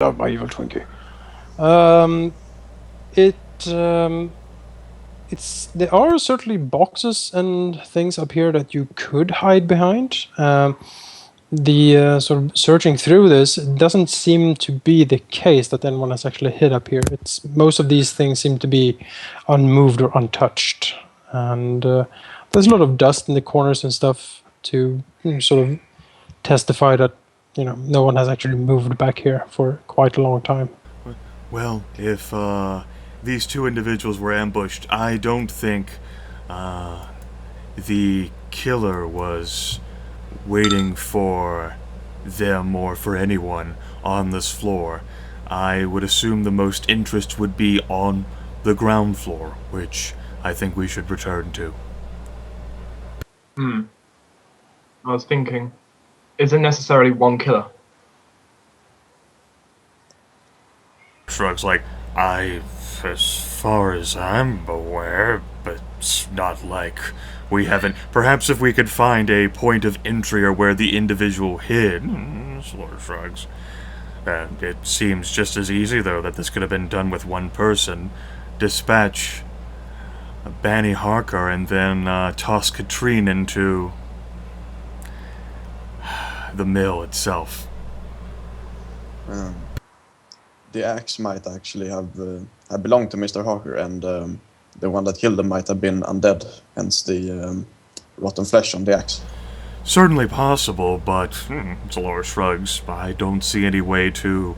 Love my evil Twinkie. There are certainly boxes and things up here that you could hide behind. Sort of searching through this, it doesn't seem to be the case that anyone has actually hid up here. Most of these things seem to be unmoved or untouched, and there's a lot of dust in the corners and stuff to sort of testify that no one has actually moved back here for quite a long time. Well, if these two individuals were ambushed, I don't think the killer was waiting for them or for anyone on this floor. I would assume the most interest would be on the ground floor, which I think we should return to. I was thinking, is it necessarily one killer? Shrugs like, as far as I'm aware, but it's not like we haven't. Perhaps if we could find a point of entry or where the individual hid. Saloro shrugs. It seems just as easy, though, that this could have been done with one person. Dispatch Banny Harker and then toss Katrine into the mill itself. The axe might actually have belonged to Mr. Harker, and the one that killed him might have been undead, hence the rotten flesh on the axe. Certainly possible, but Saloro shrugs. I don't see any way to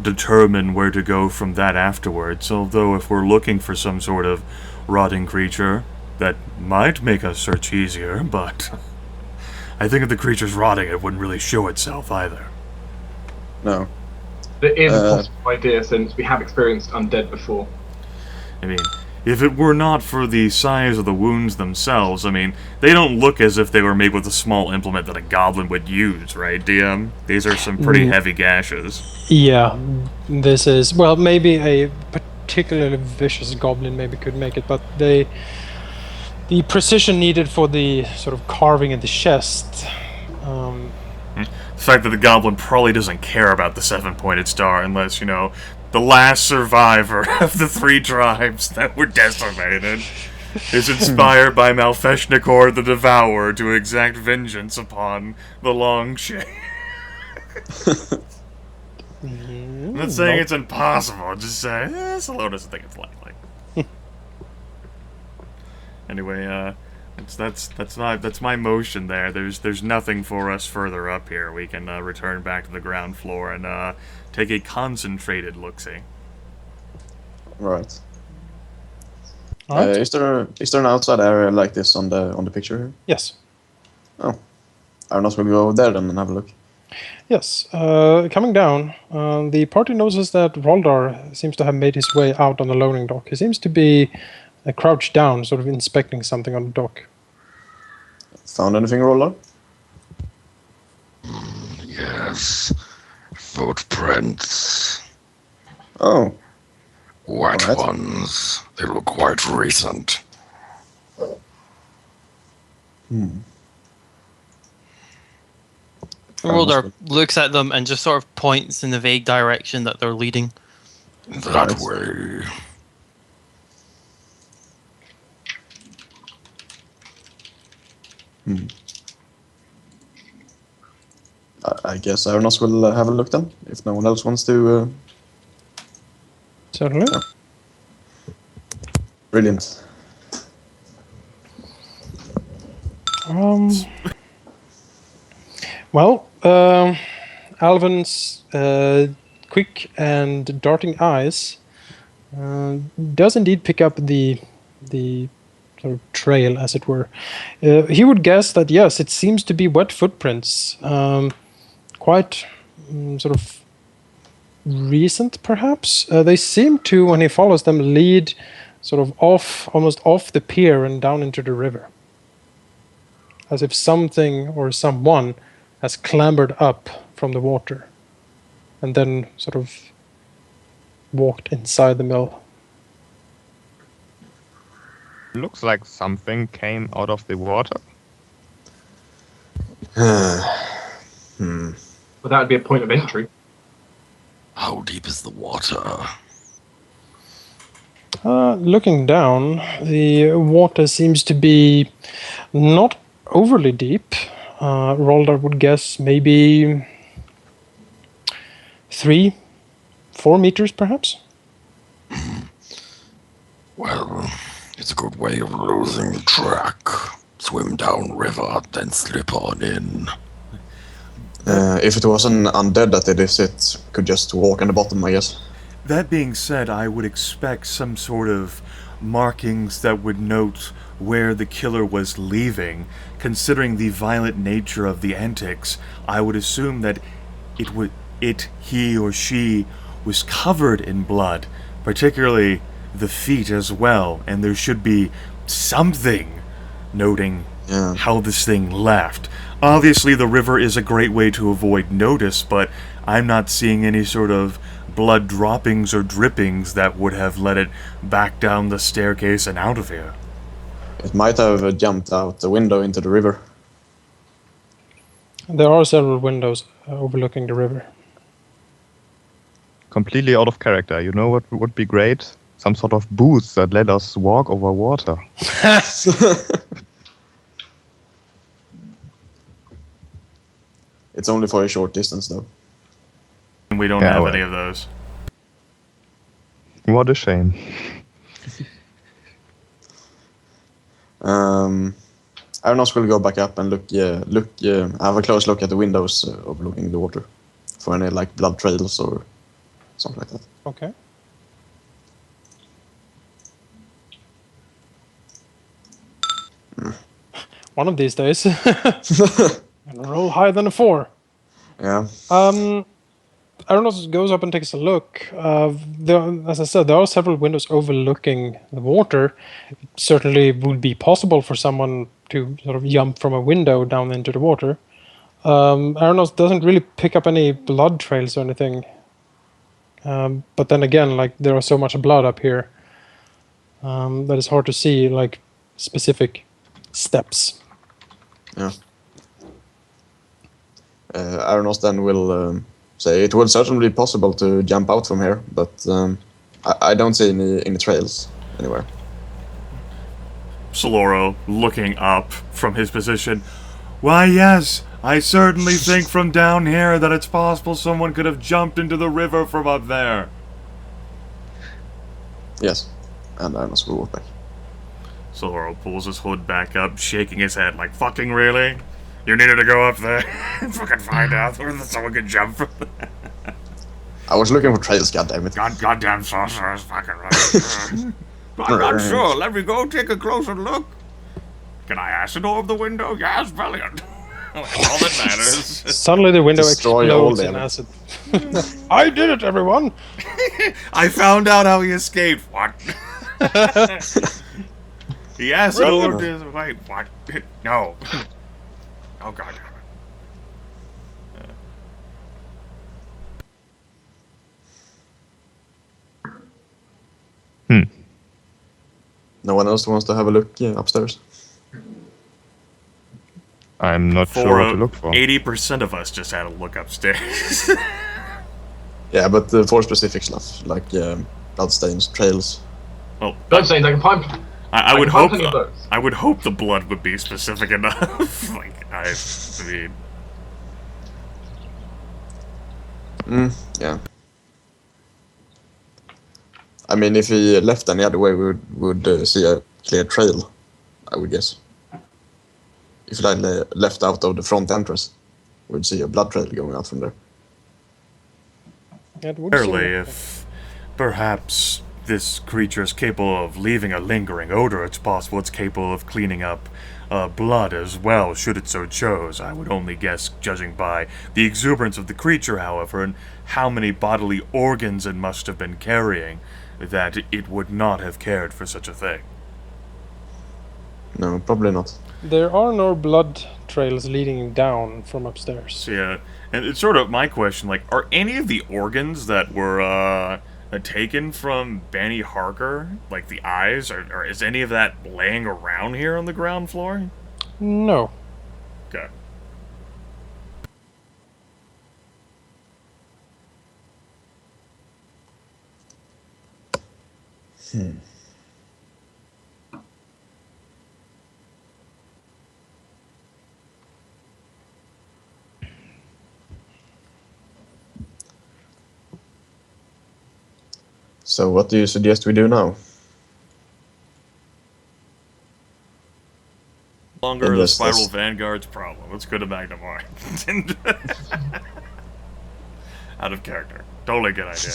determine where to go from that afterwards, although if we're looking for some sort of rotting creature, that might make us search easier, but I think if the creature's rotting, it wouldn't really show itself either. No. It is a possible idea, since we have experienced undead before. I mean, if it were not for the size of the wounds themselves, I mean, they don't look as if they were made with a small implement that a goblin would use, right, DM? These are some pretty heavy gashes. Yeah, this is... Well, maybe a particularly vicious goblin maybe could make it, but the precision needed for the sort of carving in the chest... The fact that the goblin probably doesn't care about the 7-pointed star unless, the last survivor of the 3 tribes that were decimated is inspired by Malfeshnikor the Devourer to exact vengeance upon the Longshape. I'm not saying it's impossible, I'm just saying, Saloro doesn't think it's likely. Anyway, that's my motion there. There's nothing for us further up here. We can return back to the ground floor and take a concentrated look-see. Right. Alright. Is there an outside area like this on the picture here? Yes. Oh, Arenoss will go over there then and have a look. Yes. Coming down, the party notices that Roldar seems to have made his way out on the loading dock. He seems to be crouched down, sort of inspecting something on the dock. Found anything, Roldar? Yes. Footprints. Oh. White ones. They look quite recent. Roldar looks at them and just sort of points in the vague direction that they're leading. That way. I guess Arenoss will have a look then, if no one else wants to. Certainly. Yeah. Brilliant. Well, Alvyn's quick and darting eyes does indeed pick up the sort of trail, as it were. He would guess that yes, it seems to be wet footprints, quite sort of recent, perhaps. They seem to, when he follows them, lead sort of almost off the pier and down into the river, as if something or someone has clambered up from the water and then sort of walked inside the mill. Looks like something came out of the water. Well, that would be a point of entry. How deep is the water? Looking down, the water seems to be not overly deep. Roldar would guess maybe 3-4 meters, perhaps. Well, it's a good way of losing track. Swim down river, then slip on in. If it was an undead that did this, it could just walk on the bottom, I guess. That being said, I would expect some sort of markings that would note where the killer was leaving. Considering the violent nature of the antics, I would assume that he or she was covered in blood, particularly the feet as well, and there should be something noting how this thing left. Obviously, the river is a great way to avoid notice, but I'm not seeing any sort of blood droppings or drippings that would have let it back down the staircase and out of here. It might have jumped out the window into the river. There are several windows overlooking the river. Completely out of character. You know what would be great? Some sort of boots that let us walk over water. It's only for a short distance, though. And we don't have any of those. What a shame. Arenoss will go back up and have a close look at the windows overlooking the water for any like blood trails or something like that. Okay. One of these days. And roll higher than a 4. Yeah. Arenoss goes up and takes a look. As I said, there are several windows overlooking the water. It certainly would be possible for someone to sort of jump from a window down into the water. Arenoss doesn't really pick up any blood trails or anything. But then again, like there are so much blood up here that it's hard to see like specific steps. Yeah. Arenoss then will say it would certainly be possible to jump out from here, but I don't see any trails anywhere. Saloro, looking up from his position. Why, yes, I certainly think from down here that it's possible someone could have jumped into the river from up there. Yes, and Arenoss will walk back. Saloro pulls his hood back up, shaking his head like, fucking really? You needed to go up there and fucking find out whether someone could jump from there. I was looking for trails, goddammit. Goddamn sorcerer is fucking right. I'm not sure. Let me go take a closer look. Can I acid orb the window? Yes, brilliant. That's all that matters. Suddenly the window Destroy all explodes in damage. acid. I did it, everyone! I found out how he escaped. What? The acid orb is... Wait, what? No. Oh, God Hmm. No one else wants to have a look upstairs. I'm not sure what to look for. 80% of us just had a look upstairs. Yeah, but for specific stuff, like bloodstains, trails. Well, Bloodstains, I can find. I would hope plenty of those. I would hope the blood would be specific enough. Like I mean, Yeah. I mean, if he left any other way, we would see a clear trail, I would guess. If he left out of the front entrance, we'd see a blood trail going out from there. It would Clearly, seem- if perhaps this creature is capable of leaving a lingering odor, it's possible it's capable of cleaning up blood as well, should it so choose. I would only guess, judging by the exuberance of the creature, however, and how many bodily organs it must have been carrying, that it would not have cared for such a thing. No, probably not. There are no blood trails leading down from upstairs. So, yeah, and it's sort of my question, like, are any of the organs that were taken from Banny Harker, like the eyes, or is any of that laying around here on the ground floor? No. Okay. So what do you suggest we do now? Longer the Invest Spiral this. Vanguard's problem. Let's go to Magnemar. Out of character. Totally good idea.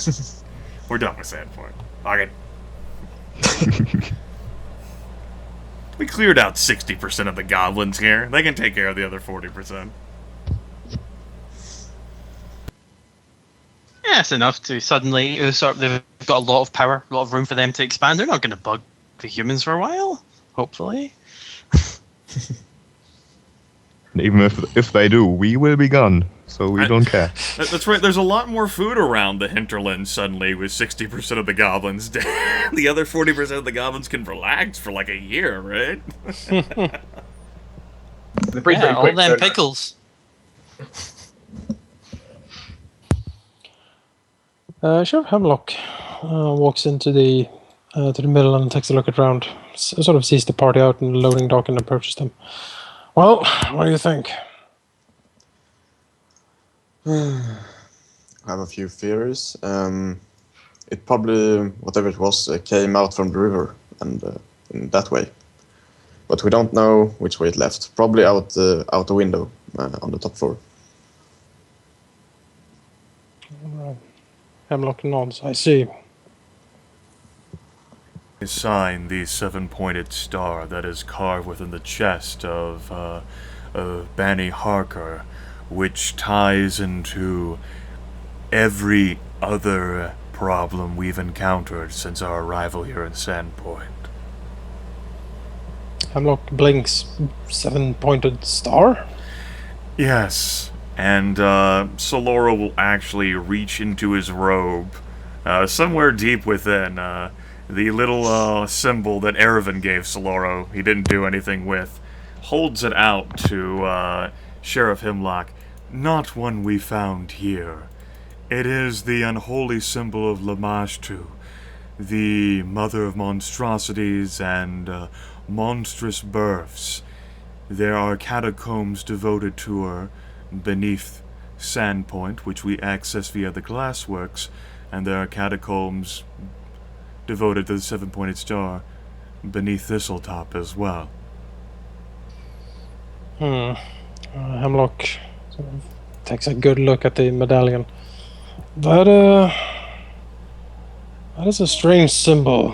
We're done with Sandpoint. Okay. We cleared out 60% of the goblins here. They can take care of the other 40%. Yeah, it's enough to suddenly they've got a lot of power, a lot of room for them to expand. They're not going to bug the humans for a while, hopefully. And even if they do, we will be gone, so we don't care. That's right. There's a lot more food around the hinterland suddenly with 60% of the goblins dead. The other 40% of the goblins can relax for like a year, right? They're pretty Yeah, all quick them turnaround. pickles. Sheriff Hemlock walks into the to the middle and takes a look around. Sort of sees the party out in the loading dock and approaches them. Well, what do you think? I have a few theories. It probably, whatever it was, came out from the river and in that way. But we don't know which way it left. Probably out the window on the top floor. Hemlock nods. I see. A sign, the seven-pointed star that is carved within the chest of Banny Harker, which ties into every other problem we've encountered since our arrival here in Sandpoint. Hemlock blinks. 7-pointed star? Yes, and Saloro will actually reach into his robe, somewhere deep within, the little symbol that Erevan gave Saloro, he didn't do anything with, holds it out to Sheriff Hemlock. Not one we found here. It is the unholy symbol of Lamashtu, the mother of monstrosities and monstrous births. There are catacombs devoted to her beneath Sandpoint, which we access via the glassworks, and there are catacombs devoted to the seven-pointed star beneath Thistletop as well. Hemlock sort of takes a good look at the medallion. That is a strange symbol.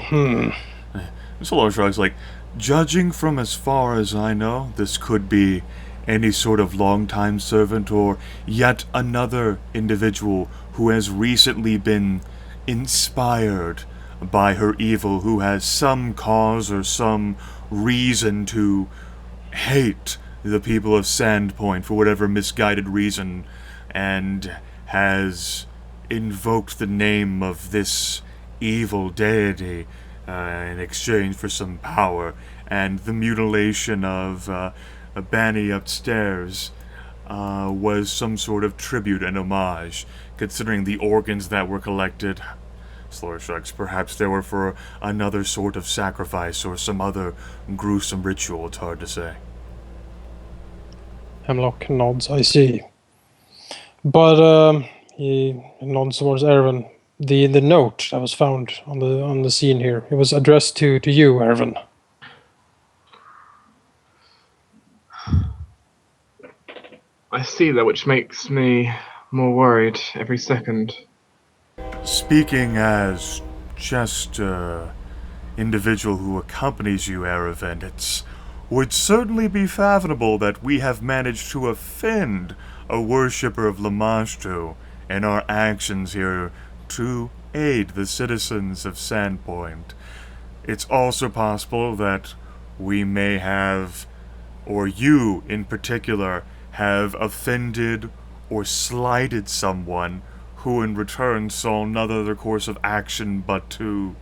Saloro shrugs like, judging from as far as I know, this could be any sort of long-time servant or yet another individual who has recently been inspired by her evil, who has some cause or some reason to hate the people of Sandpoint for whatever misguided reason, and has invoked the name of this evil deity in exchange for some power, and the mutilation of Banny upstairs was some sort of tribute and homage, considering the organs that were collected. Saloro shrugs. Perhaps they were for another sort of sacrifice or some other gruesome ritual. It's hard to say. Hemlock nods. I see. But he nods towards Erevan. The note that was found on the scene here. It was addressed to you, Erevan. I see that, which makes me more worried every second. Speaking as just an individual who accompanies you, Erevan, it would certainly be fathomable that we have managed to offend a worshipper of Lamashtu in our actions here to aid the citizens of Sandpoint. It's also possible that we may have, or you in particular, have offended or slighted someone who in return saw none other course of action but to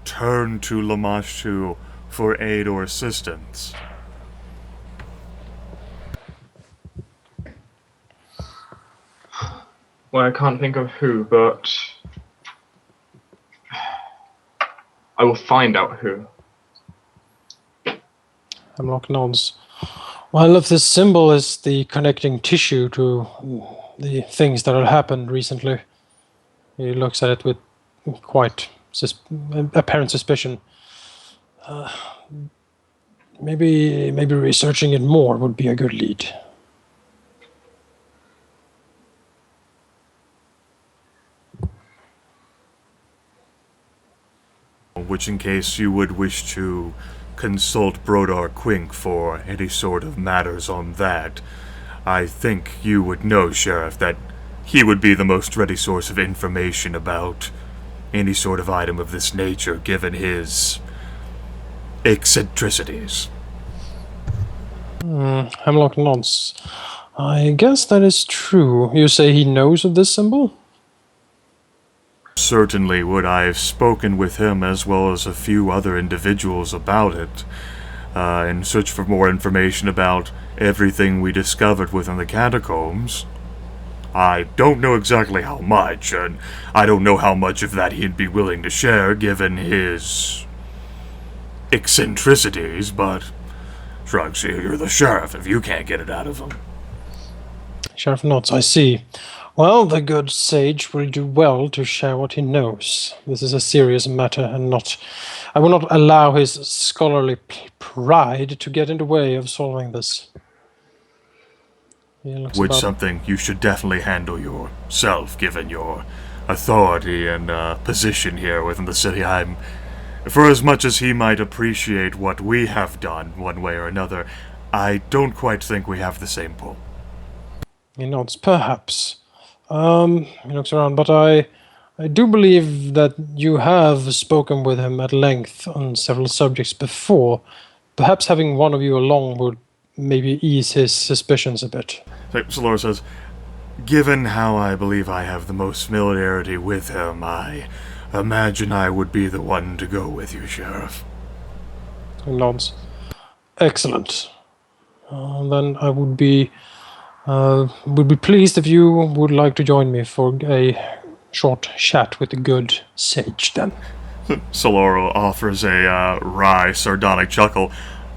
turn to Lamashtu for aid or assistance. Well, I can't think of who, but I will find out who. Hemlock nods. Well, if this symbol is the connecting tissue to the things that have happened recently, he looks at it with quite apparent suspicion. Maybe researching it more would be a good lead. Which, in case you would wish to consult Brodar Quink for any sort of matters on that, I think you would know, Sheriff, that he would be the most ready source of information about any sort of item of this nature, given his eccentricities. Hemlock nods. I guess that is true. You say he knows of this symbol? Certainly would. I have spoken with him as well as a few other individuals about it, in search for more information about everything we discovered within the catacombs. I don't know exactly how much, and I don't know how much of that he'd be willing to share given his eccentricities, but shrugs, you're the sheriff if you can't get it out of him. Sheriff nods. I see. Well, the good sage will do well to share what he knows. This is a serious matter, and I will not allow his scholarly pride to get in the way of solving this. Which something you should definitely handle yourself, given your authority and position here within the city. For as much as he might appreciate what we have done, one way or another, I don't quite think we have the same pull. He nods. Perhaps. He looks around, but I do believe that you have spoken with him at length on several subjects before. Perhaps having one of you along would maybe ease his suspicions a bit. Saloro says, given how I believe I have the most familiarity with him, I imagine I would be the one to go with you, Sheriff. He nods. Excellent. Then I would be pleased if you would like to join me for a short chat with the good sage, then. Saloro offers a wry, sardonic chuckle.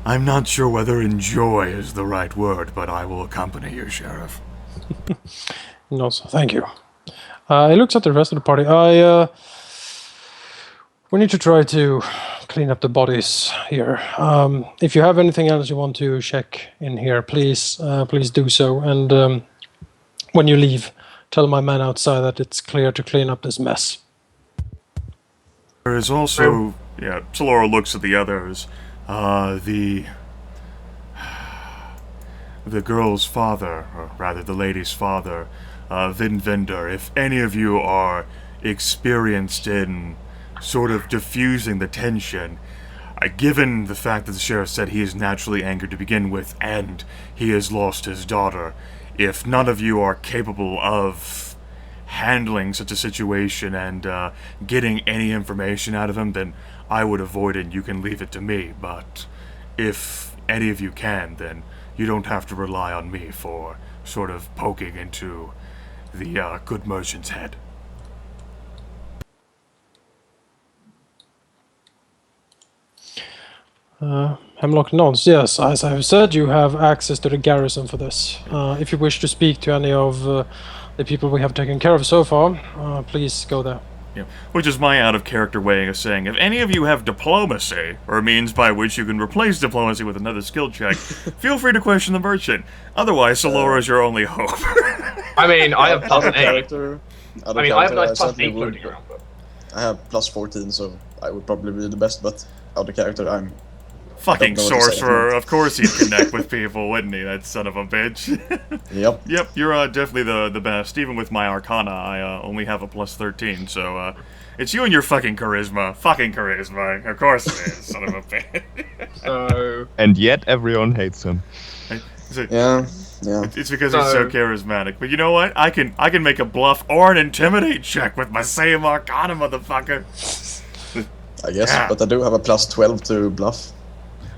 I'm not sure whether enjoy is the right word, but I will accompany you, Sheriff. No, thank you. He looks at the rest of the party. We need to try to clean up the bodies here. If you have anything else you want to check in here, please do so. And when you leave, tell my man outside that it's clear to clean up this mess. There is also, Saloro looks at the others. The girl's father, or rather the lady's father, Vinvender, if any of you are experienced in sort of diffusing the tension, given the fact that the sheriff said he is naturally angered to begin with, and he has lost his daughter, if none of you are capable of handling such a situation and getting any information out of him, then I would avoid it and you can leave it to me. But if any of you can, then you don't have to rely on me for sort of poking into the good merchant's head. Hemlock nods. Yes, as I've said, you have access to the garrison for this. If you wish to speak to any of the people we have taken care of so far, please go there. Yeah, which is my out-of-character way of saying, if any of you have diplomacy, or means by which you can replace diplomacy with another skill check, feel free to question the merchant. Otherwise, Saloro is your only hope. I mean, I have plus 8. character. I have like plus 8 certainly floating around, but... I have plus 14, so I would probably be the best, but out of character, I'm... Fucking sorcerer, of course he'd connect with people, wouldn't he, that son of a bitch? Yep. Yep, you're definitely the best. Even with my arcana, I only have a plus 13, so it's you and your fucking charisma. Fucking charisma. Of course it is, son of a bitch. So... And yet everyone hates him. Yeah. It's because he's so charismatic. But you know what? I can make a bluff or an intimidate check with my same arcana, motherfucker. I guess, but I do have a plus 12 to bluff.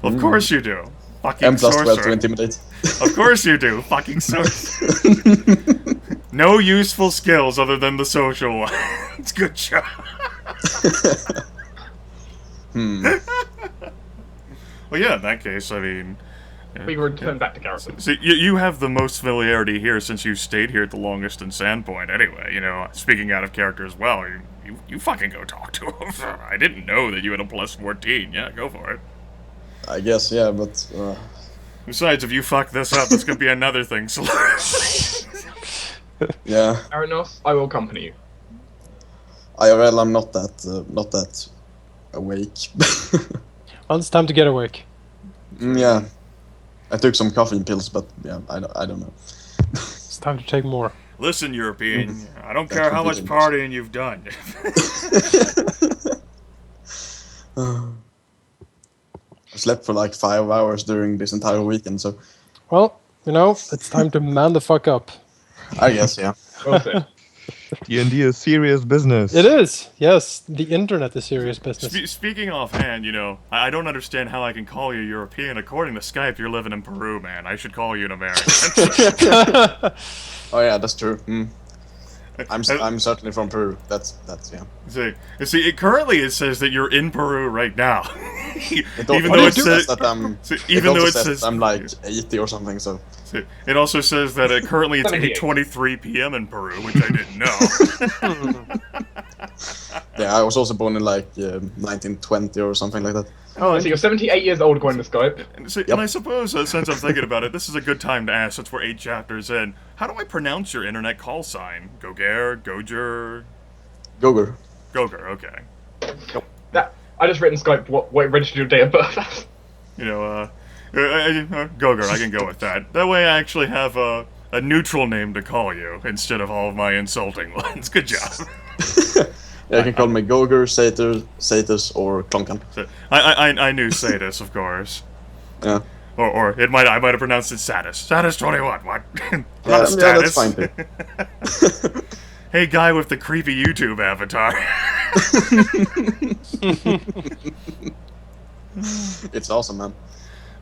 Of course you do. Fucking And plus sorcerer. 12 to intimidate. Of course you do. Fucking sorcerer. No useful skills other than the social ones. Good job. Well, yeah, in that case, I mean... We return back to Garrison. See, you have the most familiarity here since you stayed here the longest in Sandpoint anyway, you know, speaking out of character as well, you fucking go talk to him. I didn't know that you had a plus 14, yeah, go for it. I guess, yeah, but... Besides, if you fuck this up, it's gonna be another thing, so... yeah. Arenoss, I will accompany you. IRL, I'm not that awake. Well, it's time to get awake. Yeah. I took some caffeine pills, but yeah, I don't know. It's time to take more. Listen, European, I don't That's care how much ridiculous. partying you've done. I slept for like 5 hours during this entire weekend, so Well, you know, it's time to man the fuck up. I guess, yeah. Well said. D&D is serious business. It is, yes. The internet is serious business. Speaking offhand, you know, I don't understand how I can call you European. According to Skype, you're living in Peru, man. I should call you an American. Oh yeah, that's true. I'm certainly from Peru. That's yeah. See, currently it says that you're in Peru right now. It Even al- though it it says says that I'm. even though also it says says I'm like 80 or something. So it also says that currently it's 78. 8:23 p.m. in Peru, which I didn't know. yeah, I was also born in like 1920 or something like that. Oh, so you're 78 years old according to Skype. And I suppose, since I'm thinking about it, this is a good time to ask, since we're 8 chapters in, how do I pronounce your internet call sign? Goger? Goger? Goger. Goger, okay. I just written Skype what registered your date of birth as. You know, Goger, I can go with that. That way I actually have a neutral name to call you, instead of all of my insulting ones. Good job. Yeah, you can call me Goger, Satus, or Klonkan. I knew Satus, of course. Yeah. Or I might have pronounced it Satus. Satus 21, what? Yeah, Not that's Status. fine too. Hey, guy with the creepy YouTube avatar. It's awesome, man.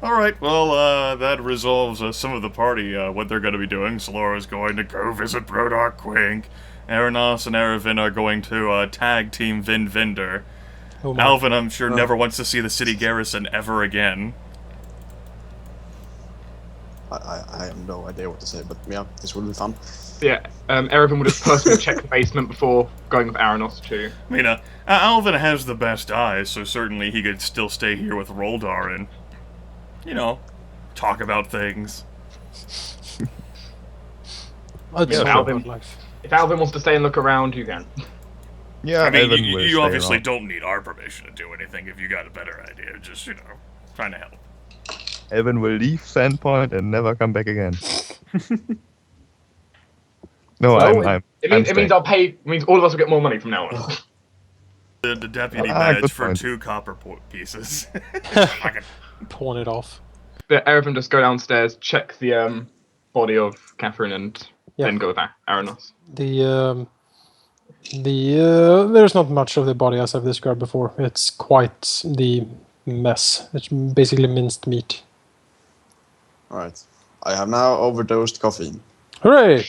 Alright, well, that resolves some of the party, what they're going to be doing. Saloro's going to go visit Brodar Quink. Arenoss and Erevan are going to tag team Vin Vinder. Oh my. Alvyn, I'm sure, never wants to see the city garrison ever again. I have no idea what to say, but yeah, this will be fun. Yeah, Erevan would have personally checked the basement before going with Arenoss too. I mean, Alvyn has the best eyes, so certainly he could still stay here with Roldar and, you know, talk about things. That's Yeah, all Alvin. about life. If Alvin wants to stay and look around, you can. Yeah, I mean, Evan you will stay obviously around. don't need our permission to do anything if you got a better idea. Just, you know, trying to help. Evan will leave Sandpoint and never come back again. No, Well, I'm It I'm means I'll pay. It means all of us will get more money from now on. The deputy Ah, badge good for point. 2 copper pieces. Fucking- Pawn it off. But Erevan just go downstairs, check the body of Catherine, and Yeah. then go with Arenoss. There's not much of the body as I've described before. It's quite the mess. It's basically minced meat. Alright. I have now overdosed caffeine. Hooray!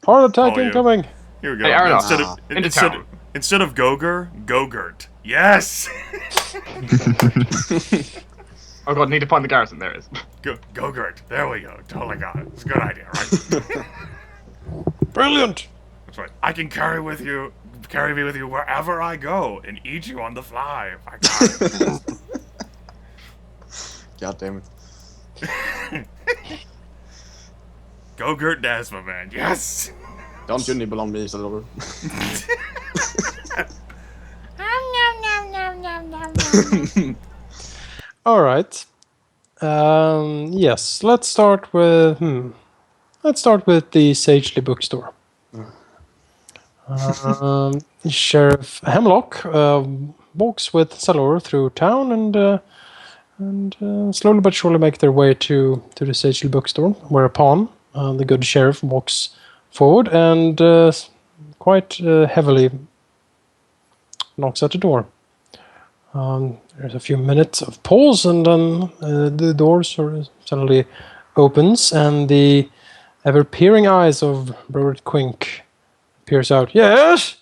Heart attack Oh, yeah. incoming! Here we go. Hey, Arenoss, into town. Instead of Goger, Gogurt. Yes! Oh god, need to find the garrison. There it is. Gogurt. There we go. Totally got it. It's a good idea, right? Brilliant! That's right. I can carry me with you wherever I go and eat you on the fly. I got it. God damn it. Gogurt Dasma, man. Yes! Don't you nibble on me, Saloro. Alright. Yes, let's start with the Sagely bookstore. Sheriff Hemlock walks with Saloro through town and slowly but surely make their way to the Sagely bookstore, whereupon the good sheriff walks forward and quite heavily knocks at the door. There's a few minutes of pause, and then the door suddenly opens, and the ever-peering eyes of Robert Quink peers out. Yes?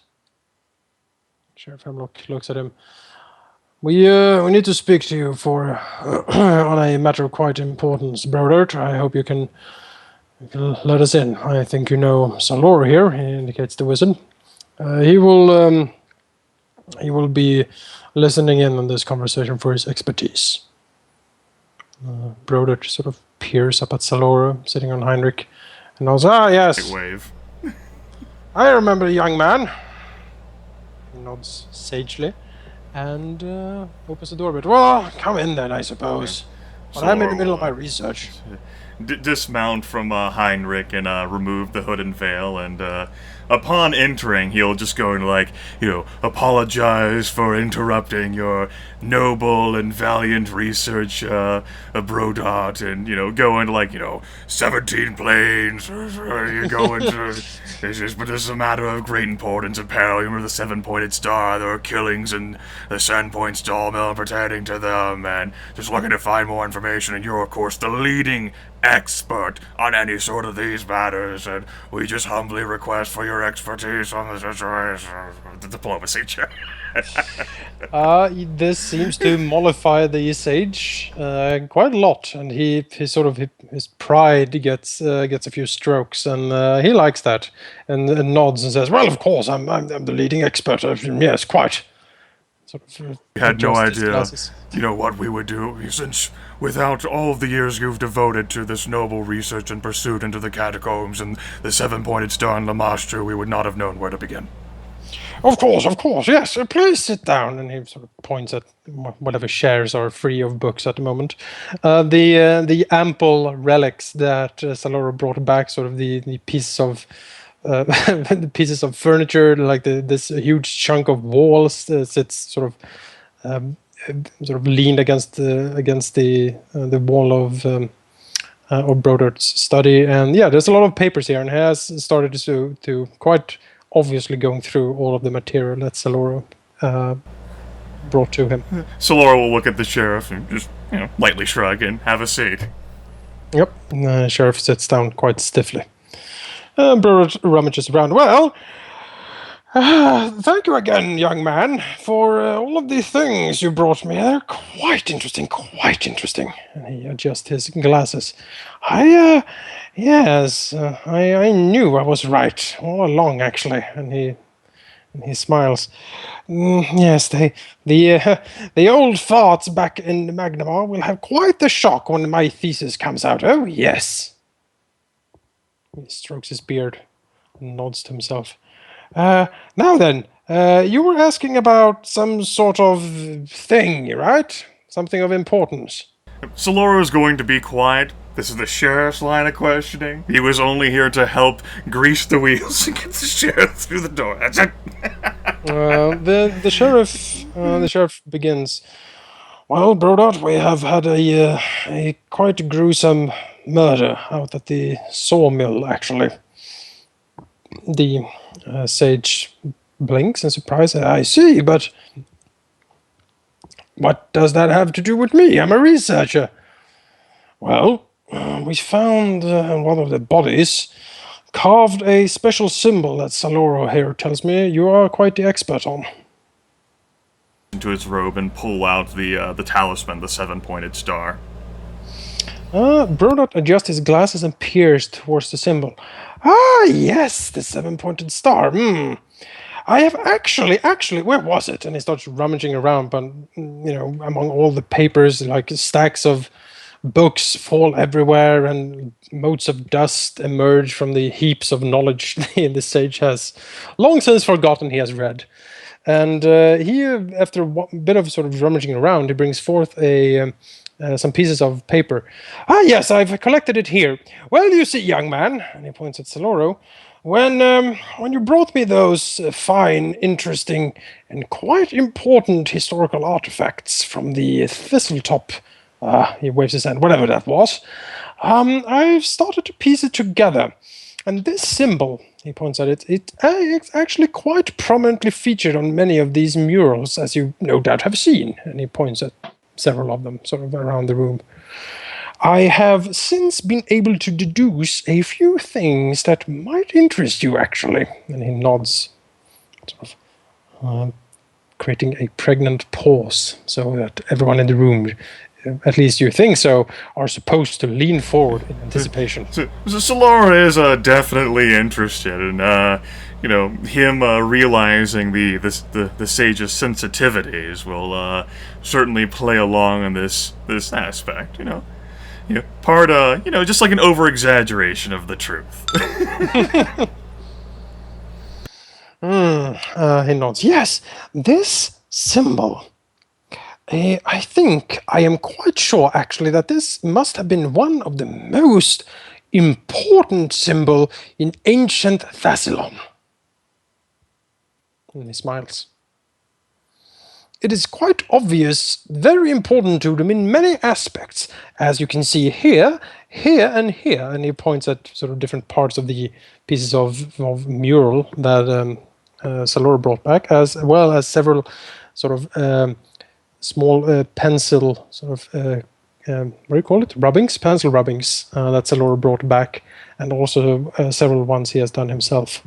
Sheriff Hemlock looks at him. We need to speak to you for on a matter of quite importance, Brodert. I hope you can let us in. I think you know Saloro here. He indicates the wizard. He will be listening in on this conversation for his expertise. Brodert sort of peers up at Saloro, sitting on Heinrich, and nods. Ah, yes. Wave. I remember the young man. He nods sagely and opens the door a bit. Well, come in then, I suppose. But I'm in the middle of my research. Dismount from Heinrich and remove the hood and veil, and upon entering, he'll just go and, like, apologize for interrupting your noble and valiant research, Brodot, and, go into, like, 17 planes, you go into, but this is a matter of great importance, apparently. Remember the 7-pointed star, there were killings in the Sandpoint Stall Mill pertaining to them, and just looking to find more information, and you're, of course, the leading expert on any sort of these matters, and we just humbly request for your expertise on the situation. The diplomacy check. This seems to mollify the sage quite a lot, and his pride gets a few strokes, and he likes that, and nods and says, "Well, of course, I'm the leading expert. Yes, quite." We had no adjusts his idea, glasses. what we would do, since without all of the years you've devoted to this noble research and pursuit into the catacombs and the 7-pointed star in Lamashtu, we would not have known where to begin. Of course, yes. Please sit down. And he sort of points at whatever shares are free of books at the moment. The ample relics that Saloro brought back, sort of the pieces of the pieces of furniture, like this huge chunk of walls sits sort of leaned against the wall of Brodert's study, and yeah, there's a lot of papers here, and he has started to quite obviously going through all of the material that Saloro brought to him. Saloro will look at the sheriff and just, lightly shrug and have a seat. Yep, the sheriff sits down quite stiffly. Brodert rummages around. Well, thank you again, young man, for all of the things you brought me. They're quite interesting. And he adjusts his glasses. I knew I was right all along, actually. And he smiles. Yes, the old farts back in Magnamar will have quite the shock when my thesis comes out. Oh, yes. He strokes his beard and nods to himself. Now then, you were asking about some sort of thing, right? Something of importance. Saloro's going to be quiet. This is the sheriff's line of questioning. He was only here to help grease the wheels and get the sheriff through the door. That's it. The sheriff begins. Well, Brodot, we have had a quite gruesome murder out at the sawmill, actually. The sage blinks in surprise. I see, but what does that have to do with me? I'm a researcher. Well, we found one of the bodies carved a special symbol that Saloro here tells me you are quite the expert on. Into his robe and pull out the talisman, the 7-pointed star. Brodot adjusts his glasses and peers towards the symbol. Ah, yes, the 7-pointed star. I have actually, where was it? And he starts rummaging around, but, among all the papers, like stacks of books fall everywhere, and motes of dust emerge from the heaps of knowledge the sage has long since forgotten he has read. And he, after a bit of sort of rummaging around, he brings forth some pieces of paper. Ah, yes, I've collected it here. Well, you see, young man, and he points at Saloro, when you brought me those fine, interesting, and quite important historical artifacts from the Thistletop, he waves his hand, whatever that was, I've started to piece it together. And this symbol, he points at it, it's actually quite prominently featured on many of these murals, as you no doubt have seen. And he points at several of them, sort of around the room. I have since been able to deduce a few things that might interest you, actually. And he nods, sort of creating a pregnant pause so that everyone in the room, at least you think so, are supposed to lean forward in anticipation. So Saloro is definitely interested in, him realizing the sage's sensitivities will certainly play along in this aspect. Part just like an over-exaggeration of the truth. He nods. Yes, this symbol. I think, I am quite sure actually, that this must have been one of the most important symbol in ancient Thassilon. And he smiles. It is quite obvious, very important to them in many aspects, as you can see here, here, and here. And he points at sort of different parts of the pieces of mural that Saloro brought back, as well as several sort of small pencil sort of what do you call it? Rubbings, pencil rubbings that Saloro brought back, and also several ones he has done himself.